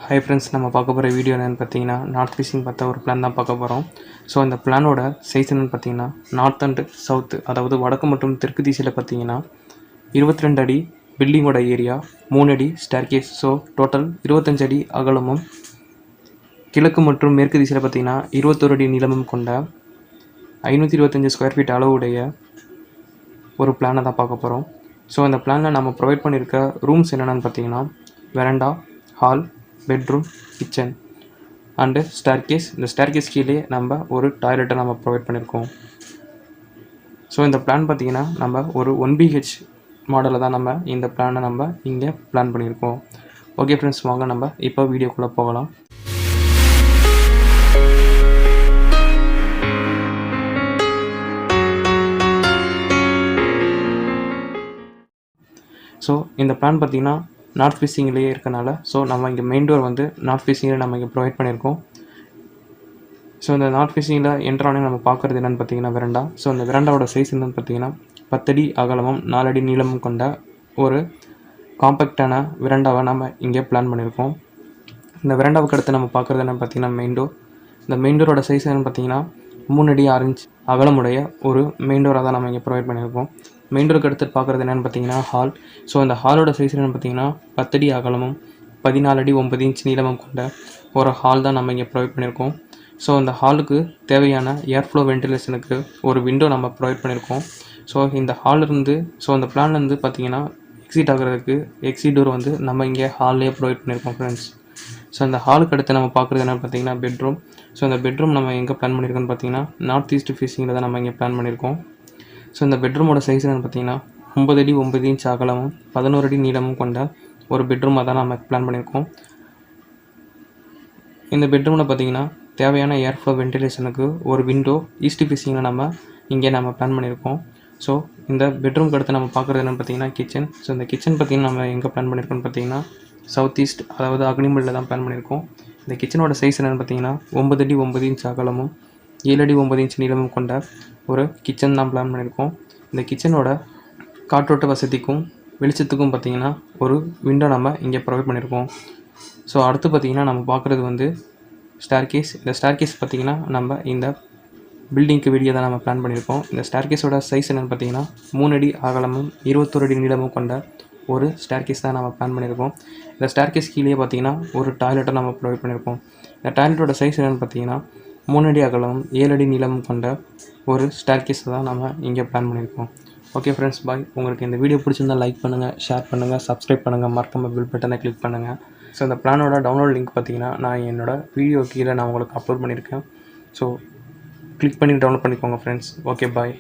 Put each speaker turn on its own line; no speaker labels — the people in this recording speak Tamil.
ஹை ஃப்ரெண்ட்ஸ், நம்ம பார்க்க போகிற வீடியோ என்னென்னு பார்த்தீங்கன்னா நார்த் ஃபேஸிங் பார்த்த ஒரு பிளான் தான் பார்க்க போகிறோம். ஸோ இந்த பிளானோட சைஸ் என்னென்னு பார்த்தீங்கன்னா நார்த் அண்ட் சவுத்து, அதாவது வடக்கு மற்றும் தெற்கு திசையில் பார்த்தீங்கன்னா 22 அடி பில்டிங்கோட ஏரியா, 3 அடி ஸ்டேர்கேஸ். ஸோ டோட்டல் 25 அடி அகலமும் கிழக்கு மற்றும் மேற்கு திசையில் பார்த்தீங்கன்னா 21 அடி நீளமும் கொண்ட 525 ஸ்கொயர் ஃபீட் அளவுடைய ஒரு பிளானை தான் பார்க்க போகிறோம். ஸோ இந்த பிளானில் நம்ம ப்ரொவைட் பண்ணியிருக்க ரூம்ஸ் என்னென்னு பார்த்தீங்கன்னா verandah, hall, bedroom, kitchen and staircase. இந்த ஸ்டேர்கேஸ் கீழே நம்ம ஒரு டாய்லெட்டை நம்ம ப்ரொவைட் பண்ணியிருக்கோம். ஸோ இந்த பிளான் பார்த்திங்கன்னா நம்ம ஒரு 1BH மாடலில் தான் நம்ம இந்த பிளானை நம்ம இங்கே பிளான் பண்ணியிருக்கோம். ஓகே ஃப்ரெண்ட்ஸ், வாங்க நம்ம இப்போ வீடியோக்குள்ளே போகலாம். ஸோ இந்த பிளான் பார்த்திங்கன்னா நார்த் ஃபேஸிங்லேயே இருக்கனால ஸோ நம்ம இங்கே மெயின் டோர் வந்து நார்த் ஃபேஸிங்கில் நம்ம இங்கே ப்ரொவைட் பண்ணியிருக்கோம். ஸோ இந்த நார்த் ஃபேஸிங்கில் என்ட்ரானே நம்ம பார்க்குறது என்னென்னு பார்த்தீங்கன்னா வெரண்டா. ஸோ இந்த வெரண்டாவோட சைஸ் என்னென்னு பார்த்தீங்கன்னா 10 அடி அகலமும் 4 அடி நீளமும் கொண்ட ஒரு காம்பேக்டான வெரண்டாவை நம்ம இங்கே பிளான் பண்ணியிருக்கோம். இந்த வெரண்டாவுக்கு அடுத்து நம்ம பார்க்குறது என்னென்னு பார்த்தீங்கன்னா மெயின் டோர். இந்த மெயின் டோரோட சைஸ் என்னென்னு பார்த்தீங்கன்னா 3 அடி 6 இன்ச் அகலமுடைய ஒரு மெயின் டோராக தான் நம்ம இங்கே ப்ரொவைட் பண்ணியிருக்கோம். மெயின் டோருக்கு அடுத்து பார்க்குறது என்னென்னு பார்த்தீங்கன்னா ஹால். ஸோ அந்த ஹாலோட சைஸ் என்னென்னு பார்த்தீங்கன்னா 10 அடி அகலமும் 14 அடி 9 இன்ச் நீளமும் கொண்ட ஒரு ஹால் தான் நம்ம இங்கே ப்ரொவைட் பண்ணியிருக்கோம். ஸோ அந்த ஹாலுக்கு தேவையான ஏர் ஃப்ளோ வென்டிலேஷனுக்கு ஒரு விண்டோ நம்ம ப்ரொவைட் பண்ணியிருக்கோம். ஸோ இந்த ஹாலிருந்து அந்த பிளான்லேருந்து பார்த்தீங்கன்னா எக்ஸிட் ஆகிறதுக்கு எக்ஸிட் டோர் வந்து நம்ம இங்கே ஹால்லேயே ப்ரொவைட் பண்ணியிருக்கோம் ஃப்ரெண்ட்ஸ். ஸோ அந்த ஹாலுக்கு அடுத்து நம்ம பார்க்குறது என்னென்னு பார்த்தீங்கன்னா பெட்ரூம். ஸோ இந்த பெட்ரூம் நம்ம எங்கே பிளான் பண்ணியிருக்கோன்னு பார்த்தீங்கன்னா நார்த் ஈஸ்ட் ஃபேஸிங்கில் தான் நம்ம இங்கே பிளான் பண்ணியிருக்கோம். ஸோ இந்த பெட்ரூமோட சைஸ் என்னென்னு பார்த்தீங்கன்னா 9 அடி 9 இன்ச் அகலமும் 11 அடி நீளமும் கொண்ட ஒரு பெட்ரூமாக தான் நம்ம பிளான் பண்ணியிருக்கோம். இந்த பெட்ரூமில் பார்த்தீங்கன்னா தேவையான ஏர் ஃப்ளோ வென்டிலேஷனுக்கு ஒரு விண்டோ ஈஸ்ட் ஃபேஸிங்கில் நம்ம பிளான் பண்ணியிருக்கோம். ஸோ இந்த பெட்ரூம்க்கு அடுத்து நம்ம பார்க்குறது என்னென்னு பார்த்தீங்கன்னா கிச்சன். ஸோ இந்த கிச்சன் பார்த்திங்கன்னா நம்ம எங்கே பிளான் பண்ணியிருக்கோம்னு பார்த்தீங்கன்னா சவுத் ஈஸ்ட், அதாவது அக்னிமல்லில் தான் பிளான் பண்ணியிருக்கோம். இந்த கிச்சனோட சைஸ் என்னென்னு பார்த்தீங்கன்னா 9 அடி 9 இன்ச் அகலமும் 7 அடி 9 இன்ச் நீளமும் கொண்ட ஒரு கிச்சன் தான் பிளான் பண்ணியிருக்கோம். இந்த கிச்சனோட காற்றோட்ட வசதிக்கும் வெளிச்சத்துக்கும் பார்த்திங்கன்னா ஒரு விண்டோ நம்ம இங்கே ப்ரொவைட் பண்ணியிருக்கோம். ஸோ அடுத்து பார்த்திங்கன்னா நம்ம பார்க்குறது வந்து ஸ்டேர்கேஸ். இந்த ஸ்டேர்கேஸ் பார்த்திங்கன்னா நம்ம இந்த பில்டிங்க்கு வெளியே தான் நம்ம பிளான் பண்ணியிருக்கோம். இந்த ஸ்டேர்கேஸோட சைஸ் என்னென்னு பார்த்தீங்கன்னா 3 அடி அகலமும் 21 அடி நீளமும் கொண்ட ஒரு ஸ்டேர்கேஸ் தான் நம்ம பிளான் பண்ணியிருக்கோம். இந்த ஸ்டேர்கேஸ் கீழே பார்த்திங்கன்னா ஒரு டாய்லெட்டை நம்ம ப்ரொவைட் பண்ணியிருக்கோம். இந்த டாய்லெட்டோட சைஸ் என்னென்னு பார்த்தீங்கன்னா 3 அடி அகலமும் 7 அடி நீளமும் கொண்ட ஒரு ஸ்டேர்கேஸை தான் நம்ம இங்கே பிளான் பண்ணியிருக்கோம். ஓகே ஃப்ரெண்ட்ஸ், பாய். உங்களுக்கு இந்த வீடியோ பிடிச்சிருந்தால் லைக் பண்ணுங்கள், ஷேர் பண்ணுங்கள், சப்ஸ்கிரைப் பண்ணுங்கள், மறக்காமல் பெல் பட்டனை கிளிக் பண்ணுங்கள். ஸோ இந்த பிளானோட டவுன்லோட் லிங்க் பார்த்தீங்கன்னா நான் என்னோடய வீடியோ கீழே நான் உங்களுக்கு அப்லோட் பண்ணியிருக்கேன். ஸோ கிளிக் பண்ணி டவுன்லோட் பண்ணிக்கோங்க ஃப்ரெண்ட்ஸ். ஓகே, பாய்.